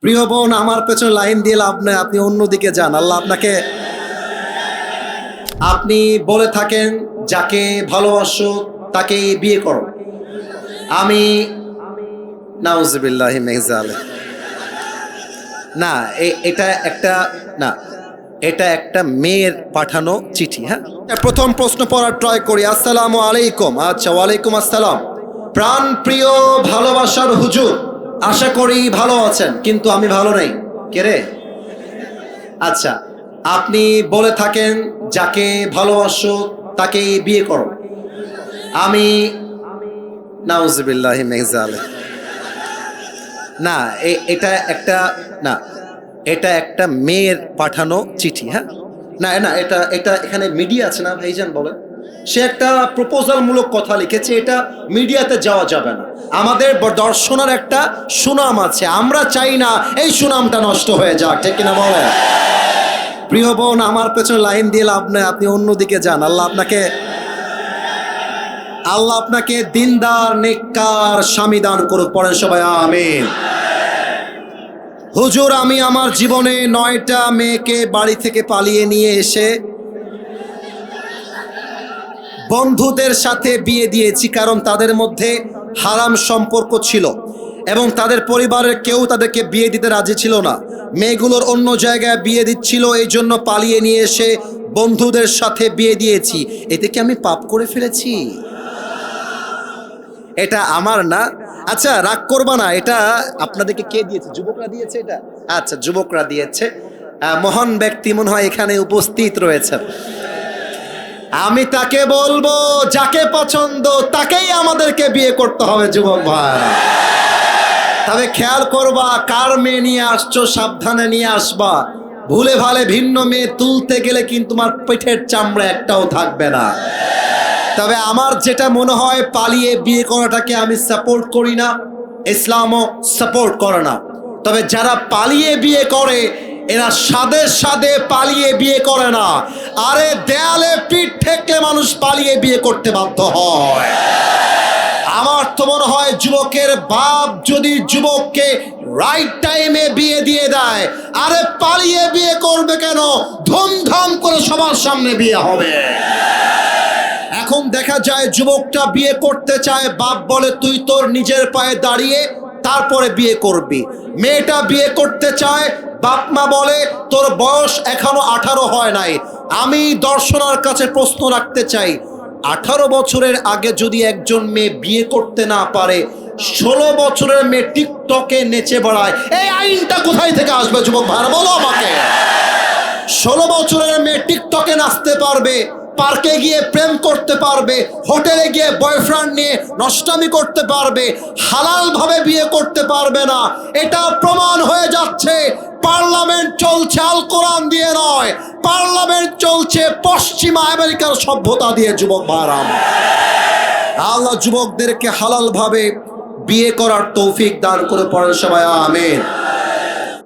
প্রিয় বোন, আমার পেছনে লাইন দিয়ে লাভ নাই, আপনি অন্যদিকে যান। আল্লাহ আপনাকে, আপনি বলে থাকেন যাকে ভালোবাসো তাকেই বিয়ে করো। আমি নাউজুবিল্লাহি মিন যালিক। না, এটা একটা, না, এটা একটা মেয়ের পাঠানো চিঠি। হ্যাঁ, প্রথম প্রশ্ন পড়ার ট্রাই করি। আসসালামু আলাইকুম। আচ্ছা, ওয়ালাইকুম আসসালাম। প্রাণ প্রিয় ভালোবাসার হুজুর, আশা করি ভালো আছেন, কিন্তু আমি ভালো নেই। কে রে? আচ্ছা, আপনি বলে থাকেন যাকে ভালোবাসো তাকেই বিয়ে করো। আমি নাউজুবিল্লাহি মিন যালিক। না, এটা একটা, না, এটা একটা মেয়ের পাঠানো চিঠি। হ্যাঁ, না না, এটা এটা এখানে মিডিয়া আছে না ভাইজান, বলেন। সে একটা প্রপোজাল মূলক কথা লিখেছে, এটা মিডিয়াতে যাওয়া যাবে না। আমাদের দর্শনের একটা সুনাম আছে, আমরা চাই না এই সুনামটা নষ্ট হয়ে যাক, ঠিক কিনা বলেন? প্রিয় বোন, আমার পেছনে লাইন দিয়ে লাভ নাই, আপনি অন্যদিকে যান। আল্লাহ আপনাকে দিনদার নেককার স্বামী দান করুক। পড়েন সবাই আমিন। হুজুর, আমি আমার জীবনে 9টা মেয়েকে বাড়ি থেকে পালিয়ে নিয়ে এসে বন্ধুদের সাথে বিয়ে দিয়েছি, কারণ তাদের মধ্যে হারাম সম্পর্ক ছিল এবং তাদের পরিবারের কেউ তাদেরকে বিয়ে দিতে রাজি ছিল না। মেয়েগুলোর অন্য জায়গায় বিয়ে দিচ্ছিল, এই জন্য পালিয়ে নিয়ে এসে বন্ধুদের সাথে বিয়ে দিয়েছি। এতে কি আমি পাপ করে ফেলেছি? এটা আমার না। আচ্ছা, রাগ করবা না, এটা আপনাদেরকে কে দিয়েছে? যুবকরা দিয়েছে এটা? আচ্ছা, যুবকরা দিয়েছে। মহান ব্যক্তি মনে হয় এখানে উপস্থিত রয়েছেন। আমি তাকে বলবো, যাকে পছন্দ তাকেই আমাদেরকে বিয়ে করতে হবে যুবক ভাই। তবে খেয়াল করবা, কার মেয়ে নিয়ে আসছো সাবধানে নিয়ে আসবা। ভুলে ভালে ভিন্ন মেয়ে তুলতে গেলে কিন্তু তোমার পেটের চামড়া একটাও থাকবে না। তবে আমার যেটা মনে হয়, পালিয়ে বিয়ে করাটাকে আমি সাপোর্ট করি না, ইসলামও সাপোর্ট করে না। তবে যারা পালিয়ে বিয়ে করে, এরা সাদে সাদে পালিয়ে বিয়ে করে না। আরে দেয়ালে পিঠ ঠেকলে মানুষ পালিয়ে বিয়ে করতে বাধ্য হয়। আমার তো মনে হয় যুবকের বাপ যদি যুবককে রাইট টাইমে বিয়ে দিয়ে দেয়, আরে পালিয়ে বিয়ে করবে কেন? ধুমধাম করে সবার সামনে বিয়ে হবে। এখন দেখা যায় যুবকটা বিয়ে করতে চায়, বাপ বলে তুই তোর নিজের পায়ে দাঁড়িয়ে তারপরে বিয়ে করবি। মেয়েটা বিয়ে করতে চায়, বাপ মা বলে তোর বয়স এখনো 18 হয় নাই। আমি দর্শনার কাছে প্রশ্ন রাখতে চাই, 18 বছরের আগে যদি একজন মেয়ে বিয়ে করতে না পারে, 16 বছরের মেয়ে টিকটকে নেচে বেড়ায়, এই আইনটা কোথায় থেকে আসবে যুবক ভাই? বলো আমাকে। 16 বছরের মেয়ে টিকটকে নাচতে পারবে, পার্কে গিয়ে প্রেম করতে পারবে, হোটেলে গিয়ে বয়ফ্রেন্ড নিয়ে নষ্টামি করতে পারবে, হালাল ভাবে বিয়ে করতে পারবে না। এটা প্রমাণ হয়ে যাচ্ছে। পার্লামেন্ট চলছে আল কোরআন দিয়ে নয়, পার্লামেন্ট চলছে পশ্চিমা আমেরিকার সভ্যতা দিয়ে। যুবক ভাইরাম, আল্লাহ যুবকদেরকে হালাল ভাবে বিয়ে করার তৌফিক দান করে। পড়েন সবাই আমিন।